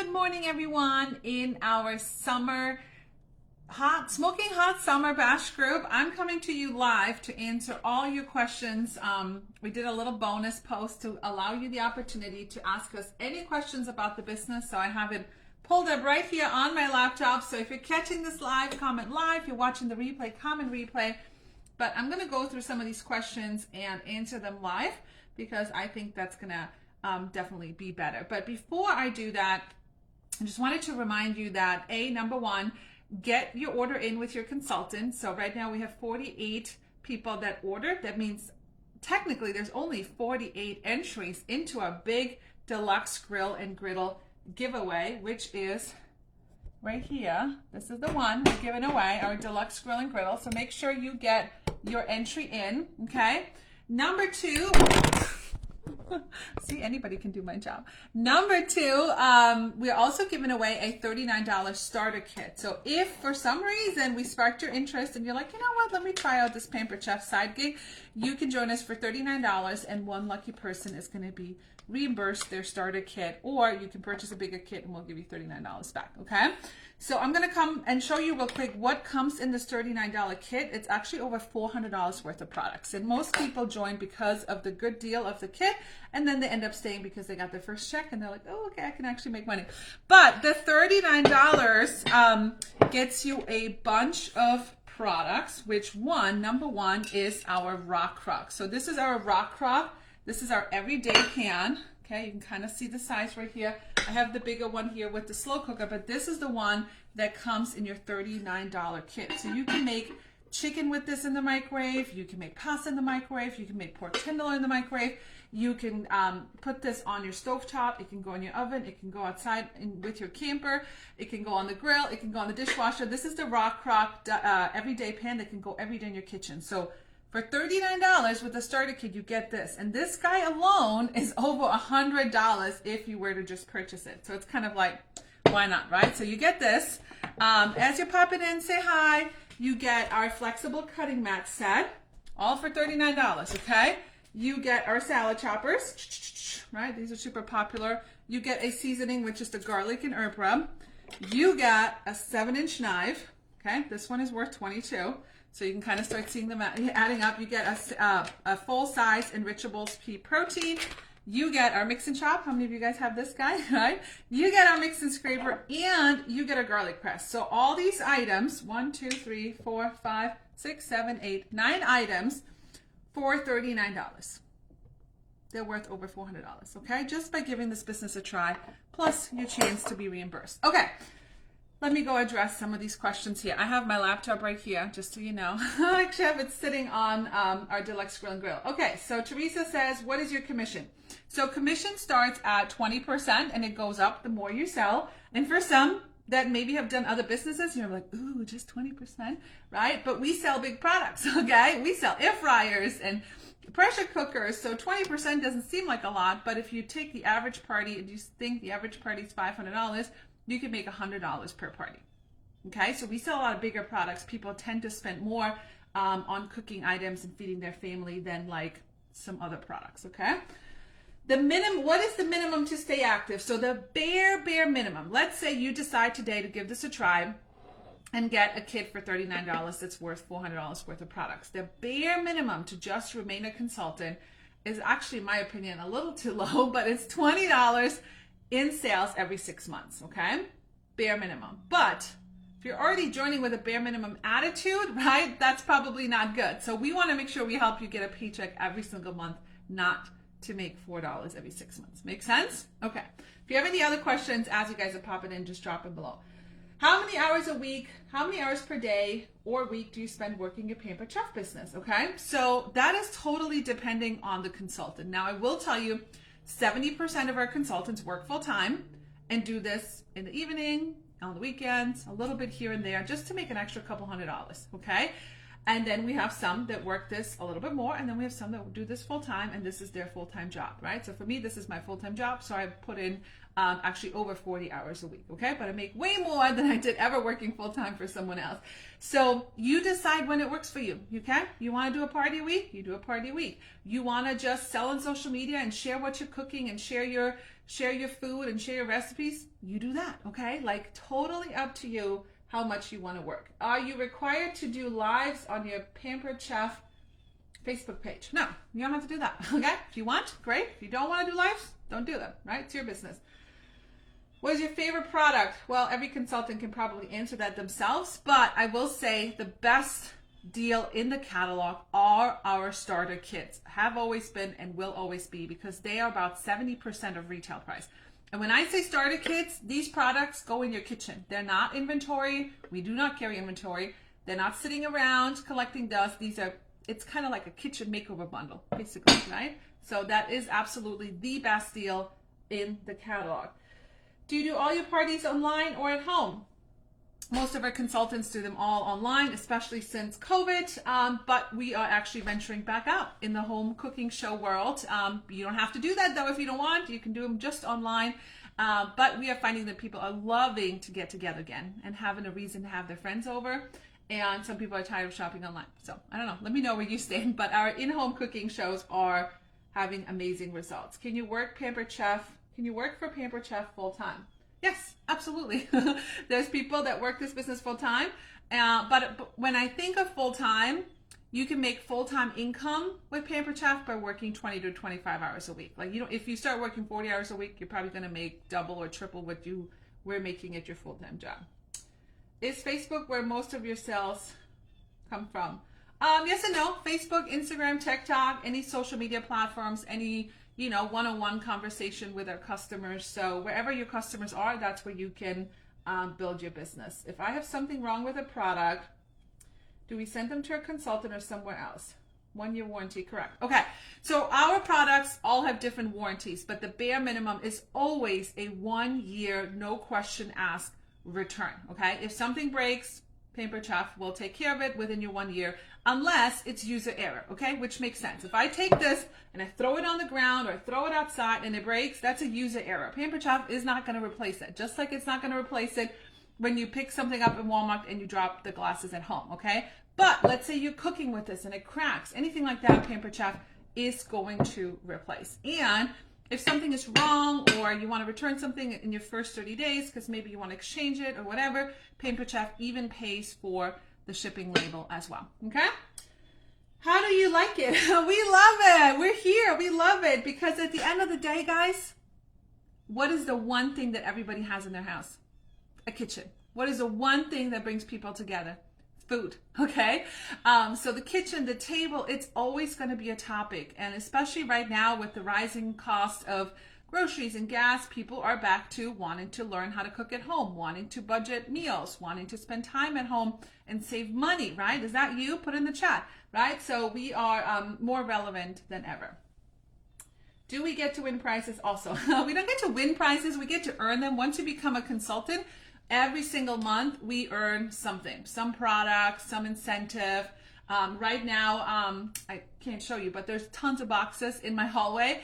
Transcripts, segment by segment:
Good morning, everyone. In our summer smoking hot summer bash group, I'm coming to you live to answer all your questions. We did a little bonus post to allow you the opportunity to ask us any questions about the business. So I have it pulled up right here on my laptop. So if you're catching this live, comment live. If you're watching the replay, comment replay. But I'm going to go through some of these questions and answer them live because I think that's going to definitely be better. But before I do that, I just wanted to remind you that number one, get your order in with your consultant. So right now we have 48 people that ordered. That means technically there's only 48 entries into our big deluxe grill and griddle giveaway, which is right here. This is the one we're giving away, our deluxe grill and griddle. So make sure you get your entry in, okay? Number two, see, anybody can do my job. Number two, we're also giving away a $39 starter kit. So if for some reason we sparked your interest and you're like, you know what, let me try out this Pampered Chef side gig, you can join us for $39 and one lucky person is going to be reimbursed their starter kit, or you can purchase a bigger kit and we'll give you $39 back, okay? So I'm going to come and show you real quick what comes in this $39 kit. It's actually over $400 worth of products, and most people join because of the good deal of the kit, and then they end up staying because they got their first check and they're like, oh, okay, I can actually make money. But the $39 gets you a bunch of products, which number one is our rock crock. So this is our rock crock. This is our everyday pan. Okay, you can kind of see the size right here. I have the bigger one here with the slow cooker, but this is the one that comes in your $39 kit. So you can make chicken with this in the microwave. You can make pasta in the microwave. You can make pork tenderloin in the microwave. You can put this on your stovetop. It can go in your oven. It can go outside with your camper. It can go on the grill. It can go on the dishwasher. This is the rock crock everyday pan that can go every day in your kitchen. So for $39 with a starter kit, you get this. And this guy alone is over $100 if you were to just purchase it. So it's kind of like, why not, right? So you get this. As you're popping in, say hi. You get our flexible cutting mat set, all for $39, okay? You get our salad choppers, right? These are super popular. You get a seasoning with just a garlic and herb rub. You get a 7-inch knife, okay? This one is worth $22. So you can kind of start seeing them adding up. You get a full-size Enrichables pea protein. You get our mix and chop. How many of you guys have this guy, right? You get our mix and scraper, and you get a garlic press. So all these items, 1, 2, 3, 4, 5, 6, 7, 8, 9 items for $39. They're worth over $400, okay? Just by giving this business a try, plus your chance to be reimbursed. Okay. Let me go address some of these questions here. I have my laptop right here, just so you know. Actually, I have it sitting on our deluxe grill and grill. Okay, so Teresa says, what is your commission? So commission starts at 20% and it goes up the more you sell. And for some that maybe have done other businesses, you're like, ooh, just 20%, right? But we sell big products, okay? We sell air fryers and pressure cookers. So 20% doesn't seem like a lot, but if you take the average party and you think the average party is $500, you can make $100 per party. Okay, so we sell a lot of bigger products. People tend to spend more on cooking items and feeding their family than like some other products. Okay, what is the minimum to stay active? So the bare minimum. Let's say you decide today to give this a try and get a kit for $39 that's worth $400 worth of products. The bare minimum to just remain a consultant is actually, in my opinion, a little too low, but it's $20 in sales every 6 months, okay? Bare minimum. But if you're already joining with a bare minimum attitude, right, that's probably not good. So we want to make sure we help you get a paycheck every single month, not to make $4 every 6 months. Make sense? Okay. If you have any other questions, as you guys are popping in, just drop it below. How many hours a week, how many hours per day or week do you spend working your Pampered Chef business, okay? So that is totally depending on the consultant. Now, I will tell you, 70% of our consultants work full-time and do this in the evening, on the weekends, a little bit here and there, just to make an extra couple $100, okay? And then we have some that work this a little bit more, and then we have some that do this full-time, and this is their full-time job, right? So for me, this is my full-time job, so I put in actually over 40 hours a week, okay? But I make way more than I did ever working full-time for someone else. So you decide when it works for you, okay? You want to do a party week? You do a party week. You want to just sell on social media and share what you're cooking and share your share your food and share your recipes, you do that, okay? Like totally up to you how much you want to work. Are you required to do lives on your Pampered Chaff Facebook page? No, you don't have to do that, okay? If you want, great. If you don't want to do lives, don't do them, right? It's your business. What is your favorite product? Well, every consultant can probably answer that themselves, but I will say the best deal in the catalog are our starter kits. Have always been and will always be, because they are about 70% of retail price. And when I say starter kits, these products go in your kitchen. They're not inventory. We do not carry inventory. They're not sitting around collecting dust. It's kind of like a kitchen makeover bundle, basically, right? So that is absolutely the best deal in the catalog. Do you do all your parties online or at home? Most of our consultants do them all online, especially since Covet, but we are actually venturing back out in the home cooking show world. You don't have to do that though if you don't want. You can do them just online, but we are finding that people are loving to get together again and having a reason to have their friends over, and some people are tired of shopping online. So I don't know, let me know where you stand, but our in-home cooking shows are having amazing results. Can you work Pampered Chef? Can you work for Pampered Chef full-time? Yes, absolutely. There's people that work this business full-time, but when I think of full-time, you can make full-time income with Pampered Chef by working 20 to 25 hours a week. Like, you know, if you start working 40 hours a week, you're probably going to make double or triple what you were making at your full-time job. Is Facebook where most of your sales come from? Yes and no. Facebook, Instagram, TikTok, any social media platforms, any one-on-one conversation with our customers. So wherever your customers are, that's where you can build your business. If I have something wrong with a product, do we send them to a consultant or somewhere else? 1-year warranty, correct. Okay, so our products all have different warranties, but the bare minimum is always a 1-year, no question asked return, okay? If something breaks, Pampered Chef will take care of it within your 1 year, unless it's user error, okay? Which makes sense. If I take this and I throw it on the ground or throw it outside and it breaks, that's a user error. Pampered Chef is not going to replace it, just like it's not going to replace it when you pick something up in Walmart and you drop the glasses at home, okay? But let's say you're cooking with this and it cracks, anything like that, Pampered Chef is going to replace. And if something is wrong or you want to return something in your first 30 days because maybe you want to exchange it or whatever, Pampered Chef even pays for the shipping label as well, okay? How do you like it? We love it. We're here. We love it because at the end of the day, guys, what is the one thing that everybody has in their house? A kitchen. What is the one thing that brings people together? Food, okay? So the kitchen, the table, it's always going to be a topic. And especially right now with the rising cost of groceries and gas, people are back to wanting to learn how to cook at home, wanting to budget meals, wanting to spend time at home and save money, right? Is that you? Put in the chat, right? So we are more relevant than ever. Do we get to win prizes also? We don't get to win prizes. We get to earn them. Once you become a consultant, every single month we earn something, some product, some incentive. Right now, I can't show you, but there's tons of boxes in my hallway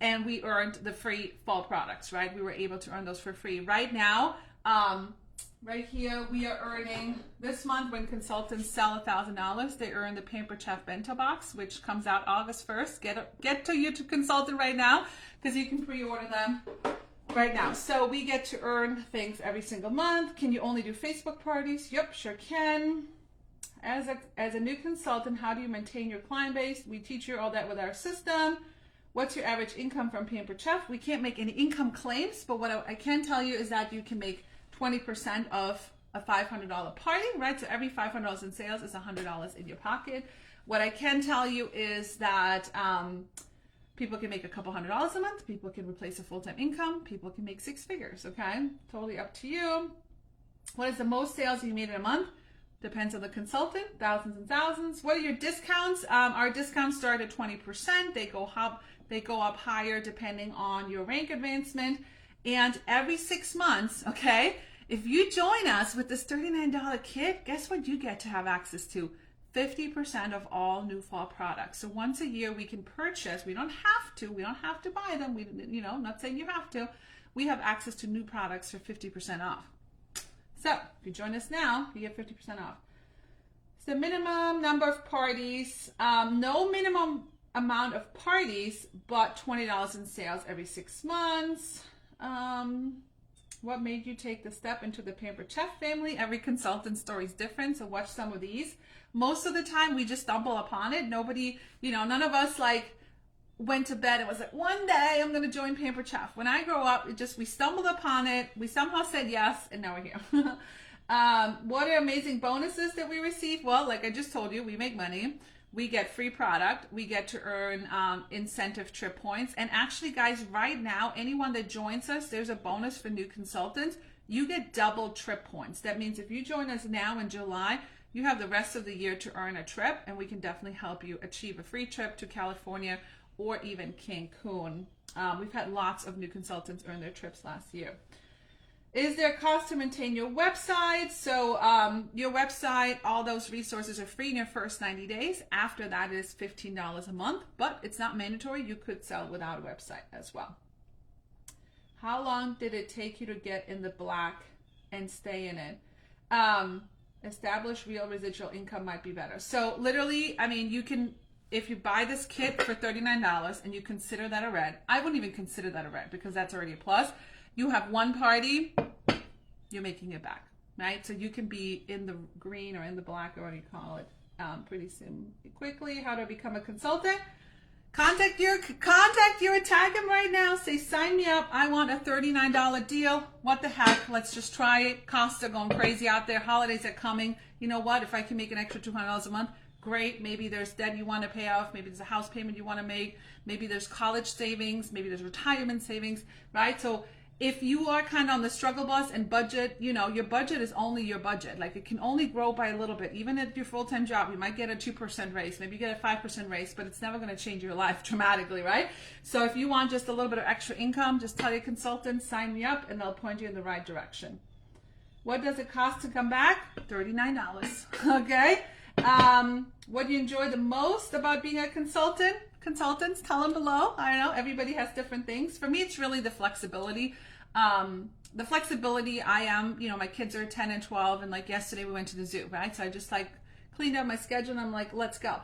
and we earned the free fall products, right? We were able to earn those for free. Right now, right here, we are earning, this month when consultants sell $1,000, they earn the Pampered Chef bento box, which comes out August 1st. Get to your consultant right now because you can pre-order them right now. So we get to earn things every single month. Can you only do Facebook parties? Yep, sure can. As a new consultant, how do you maintain your client base? We teach you all that with our system. What's your average income from Pampered Chef? We can't make any income claims, but what I can tell you is that you can make 20% of a $500 party, right? So every $500 in sales is $100 in your pocket. What I can tell you is that people can make a couple $100s a month. People can replace a full-time income. People can make 6 figures, okay? Totally up to you. What is the most sales you made in a month? Depends on the consultant, thousands and thousands. What are your discounts? Our discounts start at 20%. They go up higher depending on your rank advancement. And every 6 months, okay, if you join us with this $39 kit, guess what you get to have access to? 50% of all new fall products. So once a year we can purchase. We don't have to buy them. I'm not saying you have to. We have access to new products for 50% off. So if you join us now, you get 50% off. It's the minimum number of parties. No minimum amount of parties, but $20 in sales every 6 months. What made you take the step into the Pampered Chef family? Every consultant story is different, so watch some of these. Most of the time, we just stumble upon it. Nobody, none of us like went to bed and was like, one day I'm going to join Pampered Chef. When I grow up, we stumbled upon it. We somehow said yes, and now we're here. What are amazing bonuses that we receive? Well, like I just told you, we make money. We get free product. We get to earn incentive trip points. And actually, guys, right now, anyone that joins us, there's a bonus for new consultants. You get double trip points. That means if you join us now in July, you have the rest of the year to earn a trip, and we can definitely help you achieve a free trip to California or even Cancun. We've had lots of new consultants earn their trips last year. Is there a cost to maintain your website? So your website, all those resources are free in your first 90 days. After that is $15 a month, but it's not mandatory. You could sell without a website as well. How long did it take you to get in the black and stay in it? Establish real residual income might be better. So literally, I mean, you can, if you buy this kit for $39 and you consider that a red, I wouldn't even consider that a red because that's already a plus. You have one party, you're making it back, right? So you can be in the green or in the black, or what do you call it, pretty soon. Quickly, how to become a consultant? Contact you and tag him right now. Say, sign me up. I want a $39 deal. What the heck? Let's just try it. Costs are going crazy out there. Holidays are coming. You know what? If I can make an extra $200 a month, great. Maybe there's debt you want to pay off. Maybe there's a house payment you want to make. Maybe there's college savings. Maybe there's retirement savings, right? So if you are kind of on the struggle bus and budget, your budget is only your budget. Like it can only grow by a little bit. Even at your full-time job, you might get a 2% raise. Maybe you get a 5% raise, but it's never going to change your life dramatically, right? So if you want just a little bit of extra income, just tell your consultant, sign me up, and they'll point you in the right direction. What does it cost to come back? $39, okay? What do you enjoy the most about being a consultant? Consultants, tell them below. I don't know, everybody has different things. For me, it's really the flexibility. I am, my kids are 10 and 12, and like yesterday we went to the zoo, right? So I just like cleaned up my schedule and I'm like, let's go.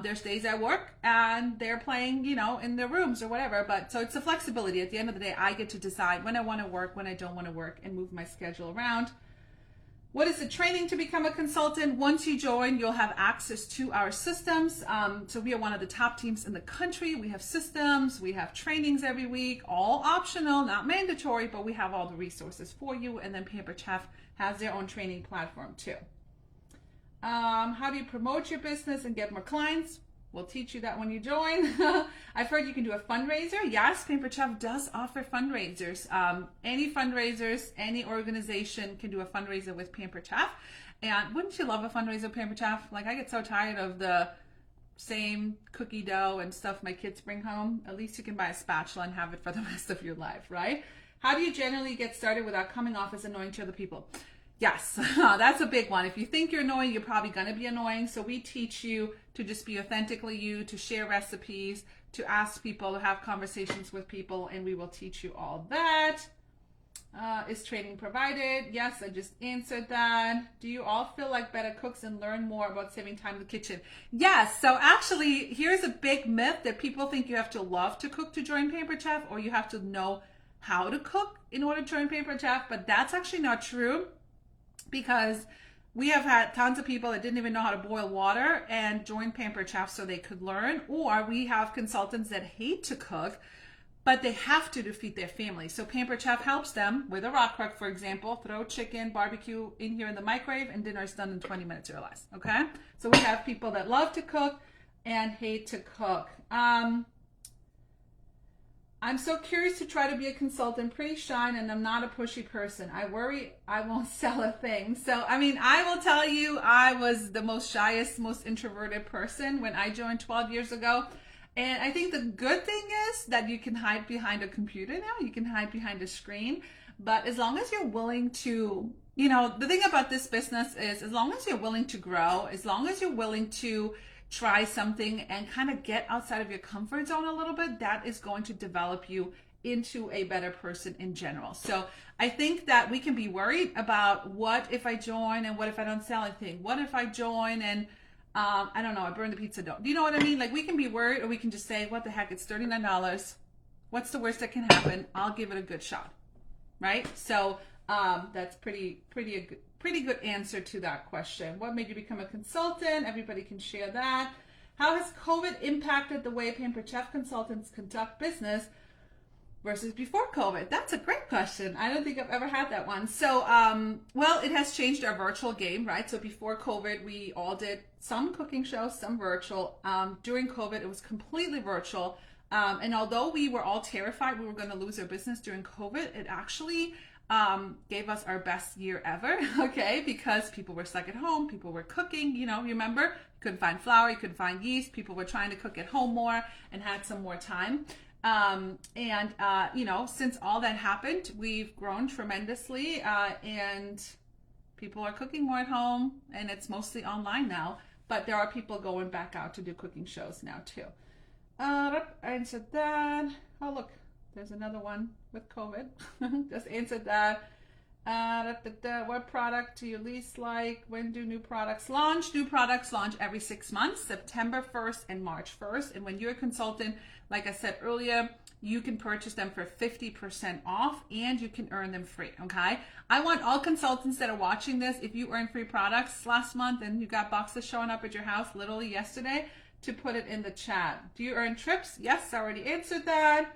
There's days I work and they're playing, in their rooms or whatever. But so it's the flexibility. At the end of the day, I get to decide when I want to work, when I don't want to work, and move my schedule around. What is the training to become a consultant? Once you join, you'll have access to our systems. So we are one of the top teams in the country. We have systems, we have trainings every week, all optional, not mandatory, but we have all the resources for you. And then Pampered Chef has their own training platform too. How do you promote your business and get more clients? We'll teach you that when you join. I've heard you can do a fundraiser. Yes, Pampered Chef does offer fundraisers. Any fundraisers, any organization can do a fundraiser with Pampered Chef. And wouldn't you love a fundraiser with Pampered Chef? Like I get so tired of the same cookie dough and stuff my kids bring home. At least you can buy a spatula and have it for the rest of your life, right? How do you generally get started without coming off as annoying to other people? Yes, that's a big one. If you think you're annoying, you're probably going to be annoying. So we teach you to just be authentically you, to share recipes, to ask people, to have conversations with people, and we will teach you all that. Is training provided? Yes, I just answered that. Do you all feel like better cooks and learn more about saving time in the kitchen? Yes. So actually, here's a big myth that people think you have to love to cook to join Pampered Chef, or you have to know how to cook in order to join Pampered Chef, but that's actually not true. Because we have had tons of people that didn't even know how to boil water and joined Pampered Chef so they could learn. Or we have consultants that hate to cook, but they have to feed their family. So Pampered Chef helps them with a rock crock, for example. Throw chicken, barbecue in here in the microwave, and dinner is done in 20 minutes or less. Okay? So we have people that love to cook and hate to cook. I'm so curious to try to be a consultant, pretty shy, and I'm not a pushy person. I worry I won't sell a thing. So, I mean, I will tell you, I was the most shyest, most introverted person when I joined 12 years ago. And I think the good thing is that you can hide behind a computer now. You can hide behind a screen. But as long as you're willing to, the thing about this business is as long as you're willing to grow, as long as you're willing to try something and kind of get outside of your comfort zone a little bit, that is going to develop you into a better person in general. So I think that we can be worried about what if I join and what if I don't sell anything? What if I join and I don't know, I burn the pizza dough. Do you know what I mean? Like we can be worried, or we can just say, what the heck, it's $39. What's the worst that can happen? I'll give it a good shot, right? So that's pretty good answer to that question. What made you become a consultant? Everybody can share that. How has COVID impacted the way Pampered Chef consultants conduct business versus before COVID? That's a great question. I don't think I've ever had that one. So, well, it has changed our virtual game, right? So before COVID, we all did some cooking shows, some virtual. During COVID, it was completely virtual. And although we were all terrified we were going to lose our business during COVID, it actually gave us our best year ever, okay? Because people were stuck at home, people were cooking, you know, remember? You couldn't find flour, you couldn't find yeast, people were trying to cook at home more and had some more time. You know, since all that happened, we've grown tremendously, and people are cooking more at home, and it's mostly online now, but there are people going back out to do cooking shows now too. I answered that. Oh, look, there's another one with COVID. Just answered that. What product do you least like? When do new products launch? New products launch every 6 months, September 1st and March 1st. And when you're a consultant, like I said earlier, you can purchase them for 50% off and you can earn them free, okay? I want all consultants that are watching this, if you earned free products last month and you got boxes showing up at your house literally yesterday, to put it in the chat. Do you earn trips? Yes, I already answered that.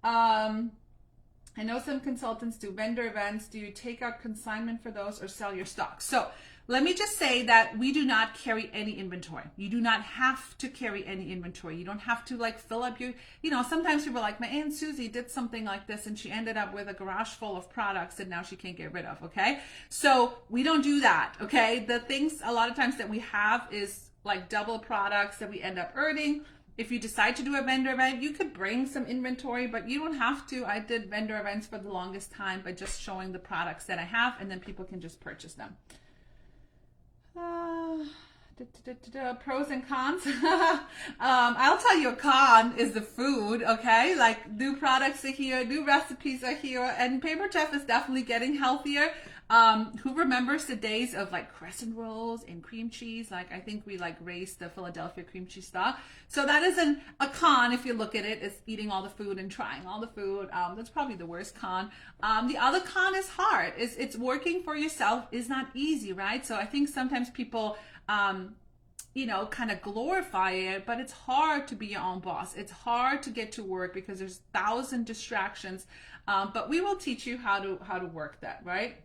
I know some consultants do vendor events. Do you take out consignment for those or sell your stock? So let me just say that we do not carry any inventory. You do not have to carry any inventory. You don't have to like fill up your, you know, sometimes people are like, my Aunt Susie did something like this and she ended up with a garage full of products and now she can't get rid of, okay? So we don't do that, okay? The things a lot of times that we have is like double products that we end up earning. If you decide to do a vendor event, you could bring some inventory, but you don't have to. I did vendor events for the longest time by just showing the products that I have, and then people can just purchase them. Pros and cons. I'll tell you a con is the food, okay? Like new products are here, new recipes are here, and Pampered Chef is definitely getting healthier. Who remembers the days of like crescent rolls and cream cheese? Like I think we like raised the Philadelphia cream cheese stock. So that isn't a con if you look at it. It's eating all the food and trying all the food. That's probably the worst con. The other con is hard. It's working for yourself is not easy, right? So I think sometimes people you know, kind of glorify it, but it's hard to be your own boss. It's hard to get to work because there's 1,000 distractions. But we will teach you how to work that, right?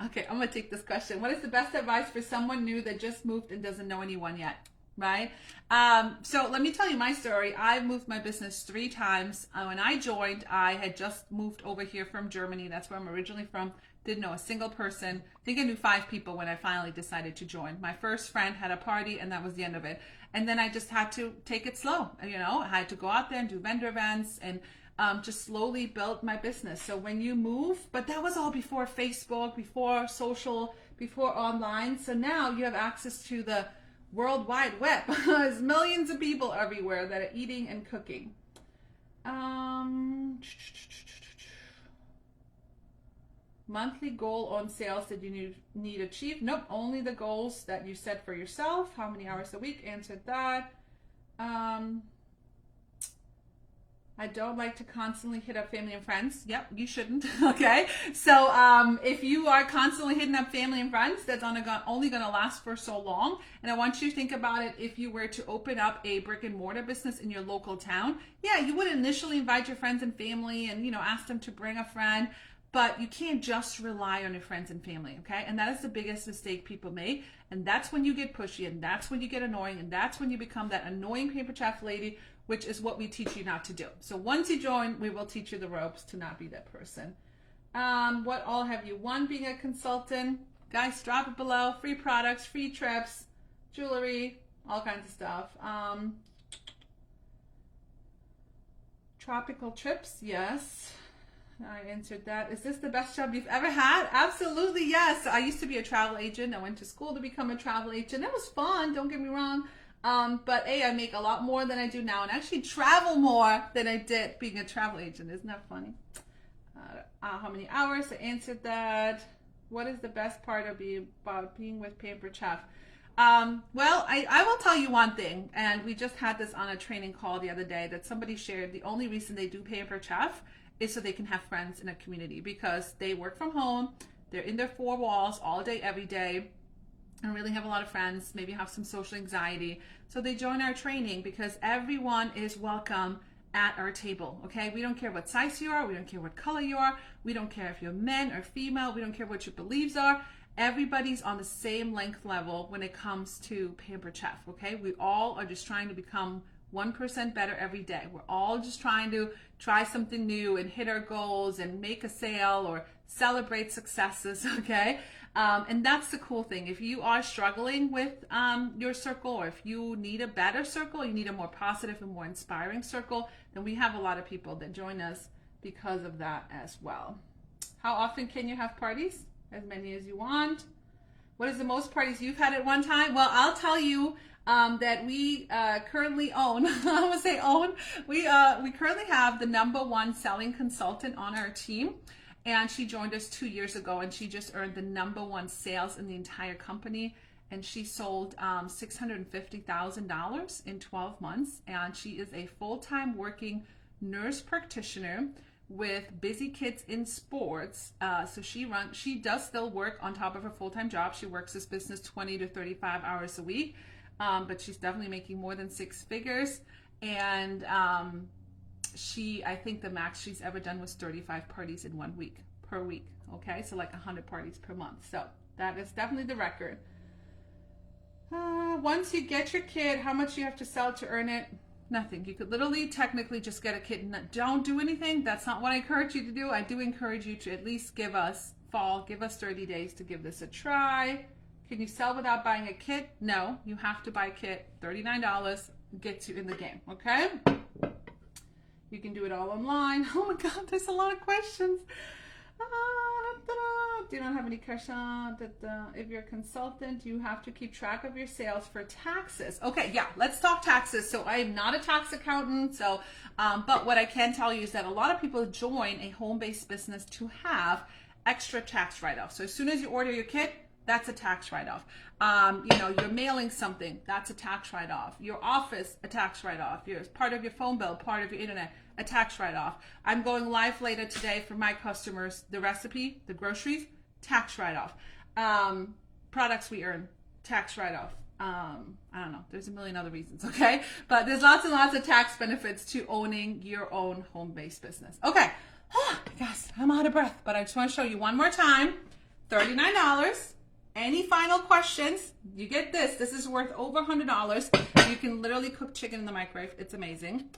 Okay, I'm gonna take this question. What is the best advice for someone new that just moved and doesn't know anyone yet? Right? So let me tell you my story. I've moved my business 3 times. When I joined, I had just moved over here from Germany. That's where I'm originally from. Didn't know a single person. I think I knew 5 people when I finally decided to join. My first friend had a party and that was the end of it. And then I just had to take it slow. You know, I had to go out there and do vendor events and just slowly build my business. So when you move, but that was all before Facebook, before social, before online. So now you have access to the World Wide Web. There's millions of people everywhere that are eating and cooking. Monthly goal on sales that you need achieved? Nope, only the goals that you set for yourself. How many hours a week? Answered that. I don't like to constantly hit up family and friends. Yep, you shouldn't. Okay, so if you are constantly hitting up family and friends, that's only going to last for so long. And I want you to think about it. If you were to open up a brick and mortar business in your local town, yeah, you would initially invite your friends and family and, you know, ask them to bring a friend. But you can't just rely on your friends and family, okay? And that is the biggest mistake people make. And that's when you get pushy, and that's when you get annoying, and that's when you become that annoying Pampered Chef lady, which is what we teach you not to do. So once you join, we will teach you the ropes to not be that person. What all have you won being a consultant? Guys, drop it below. Free products, free trips, jewelry, all kinds of stuff. Tropical trips, yes. I answered that. Is this the best job you've ever had? Absolutely, yes. I used to be a travel agent. I went to school to become a travel agent. It was fun, don't get me wrong. But I make a lot more than I do now and actually travel more than I did being a travel agent. Isn't that funny? How many hours? I answered that. What is the best part of being with Pampered Chef? Well, I will tell you one thing, and we just had this on a training call the other day that somebody shared. The only reason they do Pamper Chaff is so they can have friends in a community, because they work from home, they're in their four walls all day, every day, and really have a lot of friends, maybe have some social anxiety. So they join our training because everyone is welcome at our table, okay? We don't care what size you are, we don't care what color you are, we don't care if you're men or female, we don't care what your beliefs are. Everybody's on the same length level when it comes to Pamper Chaff, okay? We all are just trying to become 1% better every day. We're all just trying to try something new and hit our goals and make a sale or celebrate successes, okay? And that's the cool thing. If you are struggling with your circle, or if you need a better circle, you need a more positive and more inspiring circle, then we have a lot of people that join us because of that as well. How often can you have parties? As many as you want. What is the most parties you've had at one time? Well, I'll tell you that we currently own, I'm gonna say own, we currently have the #1 selling consultant on our team, and she joined us 2 years ago, and she just earned the #1 sales in the entire company, and she sold $650,000 in 12 months, and she is a full-time working nurse practitioner with busy kids in sports. So she does still work on top of her full-time job. She works this business 20 to 35 hours a week, but she's definitely making more than 6 figures. And I think the max she's ever done was 35 parties in 1 week, per week. Okay, so like 100 parties per month. So that is definitely the record. Once you get your kid, how much you have to sell to earn it? Nothing. You could literally technically just get a kid and don't do anything. That's not what I encourage you to do. I do encourage you to at least give us 30 days to give this a try. Can you sell without buying a kit? No, you have to buy a kit. $39 gets you in the game, okay? You can do it all online. Oh my God, there's a lot of questions. Do you not have any questions? If you're a consultant, you have to keep track of your sales for taxes. Okay, yeah, let's talk taxes. So I am not a tax accountant. So, but what I can tell you is that a lot of people join a home-based business to have extra tax write-off. So as soon as you order your kit, that's a tax write-off. You're mailing something, that's a tax write-off. Your office, a tax write-off. Your part of your phone bill, part of your internet, a tax write-off. I'm going live later today for my customers. The recipe, the groceries, tax write-off. Products we earn, tax write-off. I don't know. There's a million other reasons, okay? But there's lots and lots of tax benefits to owning your own home-based business. Okay. Guys, I'm out of breath, but I just want to show you one more time. $39. Any final questions? You get this. This is worth over $100. You can literally cook chicken in the microwave. It's amazing.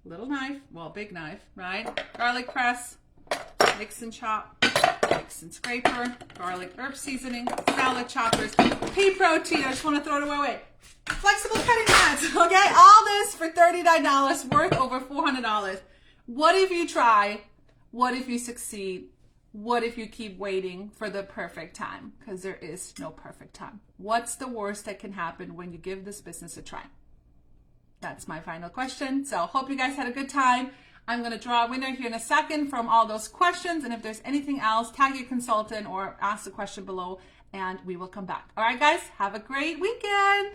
Little knife, well, big knife, right? Garlic press, mix and chop, mix and scraper, garlic herb seasoning, salad choppers, pea protein. I just want to throw it away. Flexible cutting pads, okay? All this for $39, worth over $400. What if you try? What if you succeed? What if you keep waiting for the perfect time? Because there is no perfect time. What's the worst that can happen when you give this business a try? That's my final question. So hope you guys had a good time. I'm going to draw a winner here in a second from all those questions. And if there's anything else, tag your consultant or ask the question below and we will come back. All right, guys, have a great weekend.